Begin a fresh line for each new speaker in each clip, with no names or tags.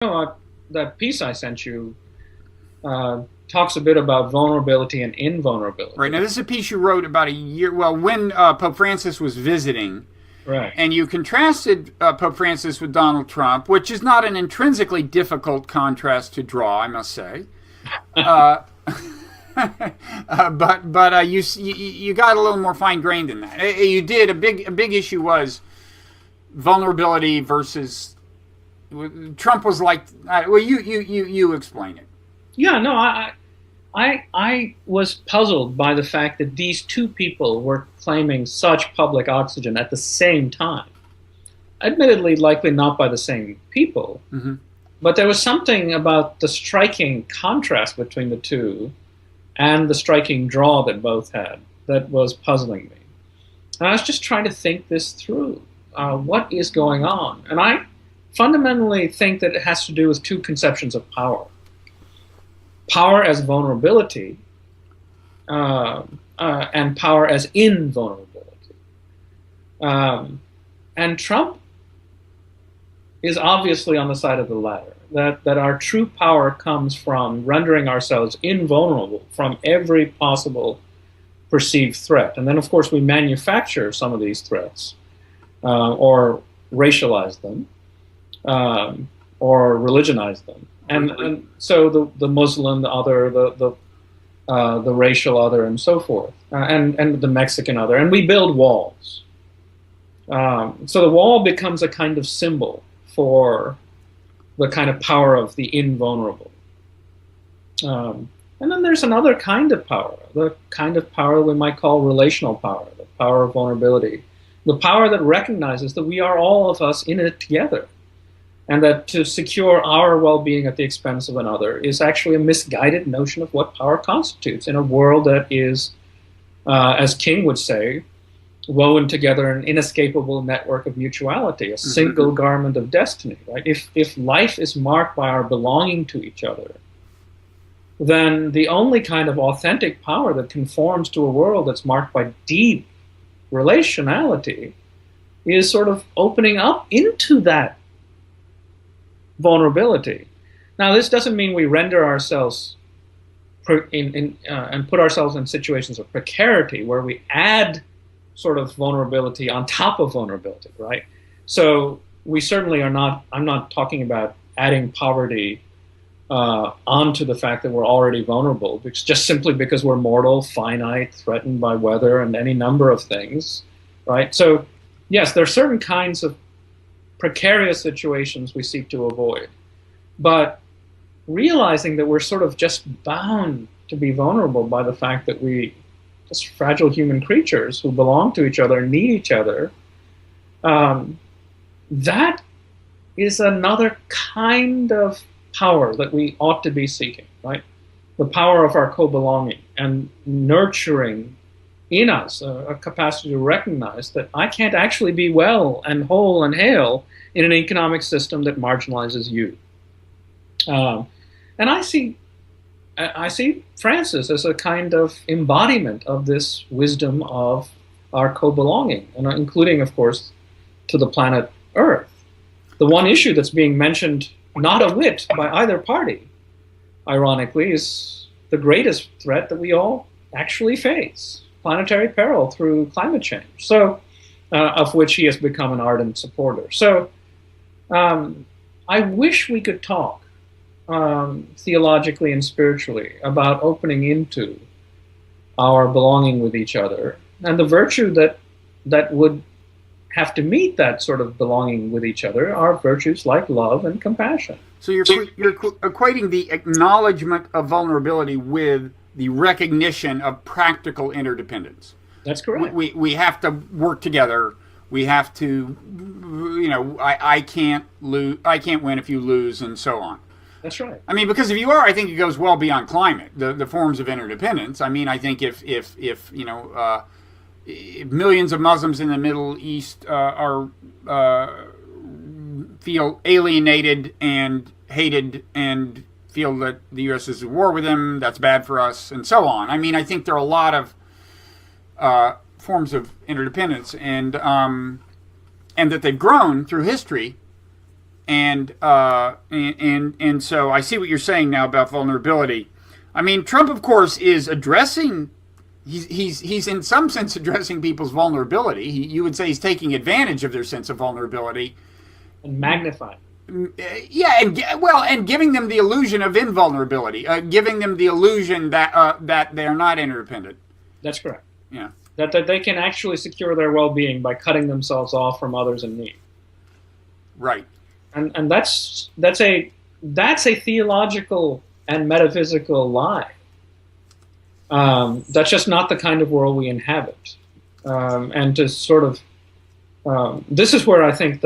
That piece I sent you talks a bit about vulnerability and
Right.
invulnerability.
Now, this is a piece you wrote about a year, well, when Pope Francis was visiting,
Right.
and you contrasted Pope Francis with Donald Trump, which is not an intrinsically difficult contrast to draw, I must say. Uh, but you got a little more fine grained than that. You did a big issue was vulnerability versus Trump was like. Well, you explain it.
Yeah, no, I was puzzled by the fact that these two people were claiming such public oxygen at the same time. Admittedly, likely not by the same people,
Mm-hmm.
but there was something about the striking contrast between the two and the striking draw that both had that was puzzling me. And I was just trying to think this through. What is going on? And I fundamentally think that it has to do with two conceptions of power: power as vulnerability, and power as invulnerability. And Trump is obviously on the side of the latter. That our true power comes from rendering ourselves invulnerable from every possible perceived threat. And then, of course, we manufacture some of these threats, or racialize them, or religionize them. And so the Muslim, the other, the racial other, and so forth, and the Mexican other, and we build walls. So the wall becomes a kind of symbol for the kind of power of the invulnerable. And then there's another kind of power, the kind of power we might call relational power, the power of vulnerability, the power that recognizes that we are all of us in it together, and that to secure our well-being at the expense of another is actually a misguided notion of what power constitutes in a world that is, as King would say, woven together an inescapable network of mutuality, a single garment of destiny. Right? If life is marked by our belonging to each other, then the only kind of authentic power that conforms to a world that's marked by deep relationality is sort of opening up into that vulnerability. Now, this doesn't mean we render ourselves and put ourselves in situations of precarity where we add sort of vulnerability on top of vulnerability, right? So we certainly are not, I'm not talking about adding poverty onto the fact that we're already vulnerable, because just simply because we're mortal, finite, threatened by weather and any number of things, right? So yes, there are certain kinds of precarious situations we seek to avoid, but realizing that we're sort of just bound to be vulnerable by the fact that we just fragile human creatures who belong to each other and need each other, that is another kind of power that we ought to be seeking, right? The power of our co-belonging and nurturing in us a capacity to recognize that I can't actually be well and whole and hale in an economic system that marginalizes you. And I see Francis as a kind of embodiment of this wisdom of our co-belonging, and including, of course, to the planet Earth. The one issue that's being mentioned not a whit by either party, ironically, is the greatest threat that we all actually face: planetary peril through climate change. So, of which he has become an ardent supporter. So, I wish we could talk theologically and spiritually about opening into our belonging with each other, and the virtue that would have to meet that sort of belonging with each other are virtues like love and compassion.
So you're equating the acknowledgement of vulnerability with the recognition of practical interdependence.
That's correct.
We have to work together. We have to, I can't lose. I can't win if you lose, and so on.
That's right.
I mean, because if you are, I think it goes well beyond climate. The forms of interdependence. I mean, I think if millions of Muslims in the Middle East feel alienated and hated and feel that the U.S. is at war with them, that's bad for us, and so on. I mean, I think there are a lot of forms of interdependence, and that they've grown through history, and so I see what you're saying now about vulnerability. I mean, Trump, of course, is addressing. He's in some sense addressing people's vulnerability. You would say he's taking advantage of their sense of vulnerability
and magnifying.
Yeah, and giving them the illusion of invulnerability, giving them the illusion that they're not interdependent.
That's correct.
Yeah,
that they can actually secure their well-being by cutting themselves off from others in need.
Right.
And that's a theological and metaphysical lie. That's just not the kind of world we inhabit. And to sort of this is where I think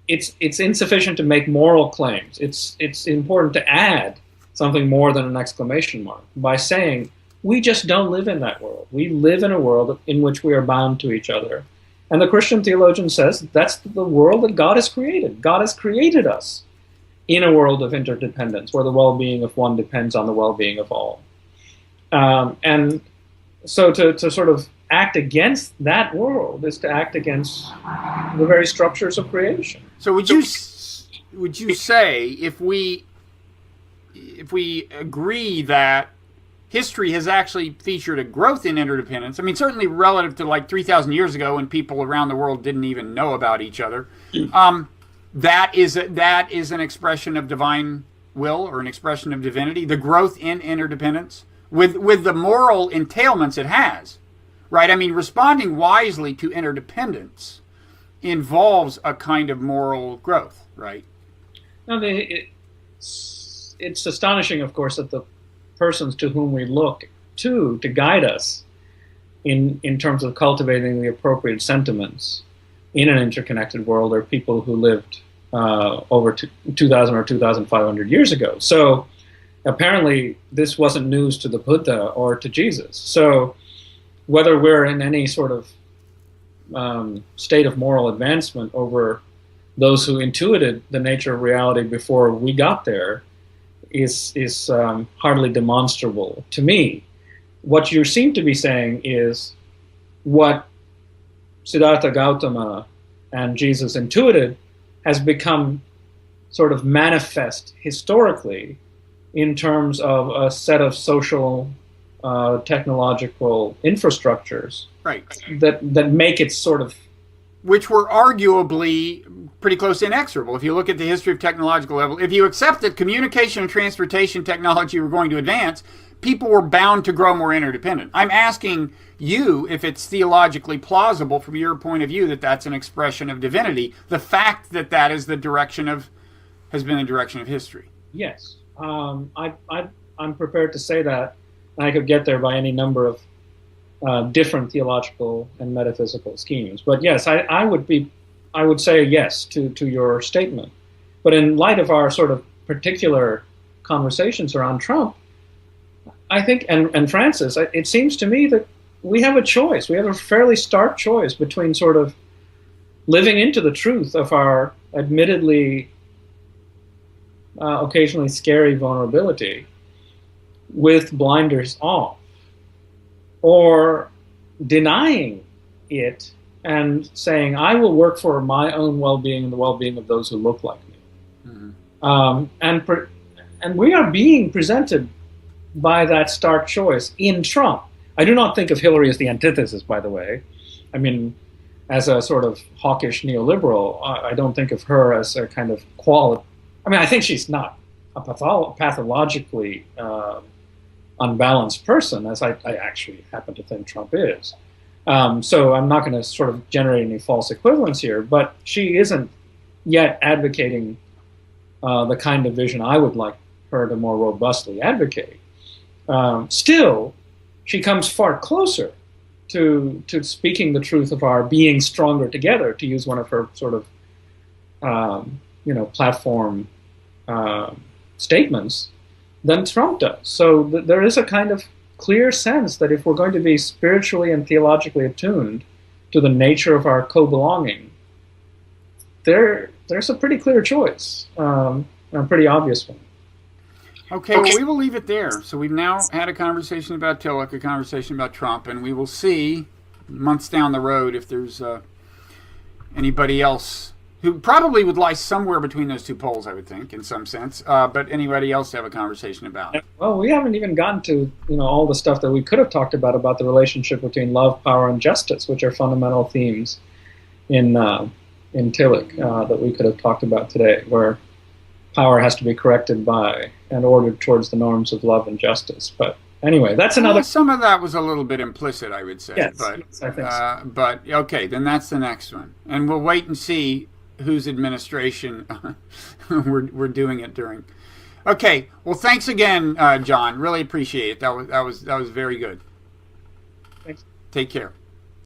it's insufficient to make moral claims. It's important to add something more than an exclamation mark by saying we just don't live in that world. We live in a world in which we are bound to each other. And the Christian theologian says that's the world that God has created. God has created us in a world of interdependence, where the well-being of one depends on the well-being of all. And so to sort of act against that world is to act against the very structures of creation.
So would you say if we agree that history has actually featured a growth in interdependence, I mean, certainly relative to like 3,000 years ago when people around the world didn't even know about each other, that is an expression of divine will or an expression of divinity, the growth in interdependence with the moral entailments it has, right? I mean, responding wisely to interdependence involves a kind of moral growth, right?
No, it's astonishing, of course, that the persons to whom we look to guide us in terms of cultivating the appropriate sentiments in an interconnected world are people who lived over 2,000 or 2,500 years ago. So apparently this wasn't news to the Buddha or to Jesus. So whether we're in any sort of state of moral advancement over those who intuited the nature of reality before we got there is hardly demonstrable to me. What you seem to be saying is what Siddhartha Gautama and Jesus intuited has become sort of manifest historically in terms of a set of social, technological infrastructures,
right,
that make it sort of,
which were arguably pretty close to inexorable. If you look at the history of technological level, if you accept that communication and transportation technology were going to advance, people were bound to grow more interdependent. I'm asking you if it's theologically plausible from your point of view that that's an expression of divinity, the fact that that is has been the direction of history.
Yes. I'm prepared to say that. I could get there by any number of different theological and metaphysical schemes. But yes, I would say yes to your statement. But in light of our sort of particular conversations around Trump, I think, and Francis, it seems to me that we have a choice. We have a fairly stark choice between sort of living into the truth of our admittedly occasionally scary vulnerability with blinders off, or denying it and saying, I will work for my own well-being and the well-being of those who look like me. Mm-hmm. And we are being presented by that stark choice in Trump. I do not think of Hillary as the antithesis, by the way. I mean, as a sort of hawkish neoliberal, I don't think of her as a kind of quality. I mean, I think she's not a pathologically unbalanced person, as I actually happen to think Trump is. So I'm not going to sort of generate any false equivalence here, but she isn't yet advocating the kind of vision I would like her to more robustly advocate. Still, she comes far closer to speaking the truth of our being stronger together, to use one of her sort of platform statements, than Trump does. So there is a kind of clear sense that if we're going to be spiritually and theologically attuned to the nature of our co-belonging, there's a pretty clear choice, a pretty obvious one.
Okay, well, we will leave it there. So we've now had a conversation about Tillich, a conversation about Trump, and we will see months down the road if there's anybody else who probably would lie somewhere between those two poles, I would think, in some sense. But anybody else to have a conversation about?
Well, we haven't even gotten to all the stuff that we could have talked about the relationship between love, power, and justice, which are fundamental themes in Tillich that we could have talked about today, where power has to be corrected by and ordered towards the norms of love and justice. But anyway, that's another.
Well, some of that was a little bit implicit, I would say.
Yes,
but
yes, I think so.
But okay, then that's the next one, and we'll wait and see whose administration we're doing it during. Okay, well, thanks again, John. Really appreciate it. That was very good.
Thanks.
Take care.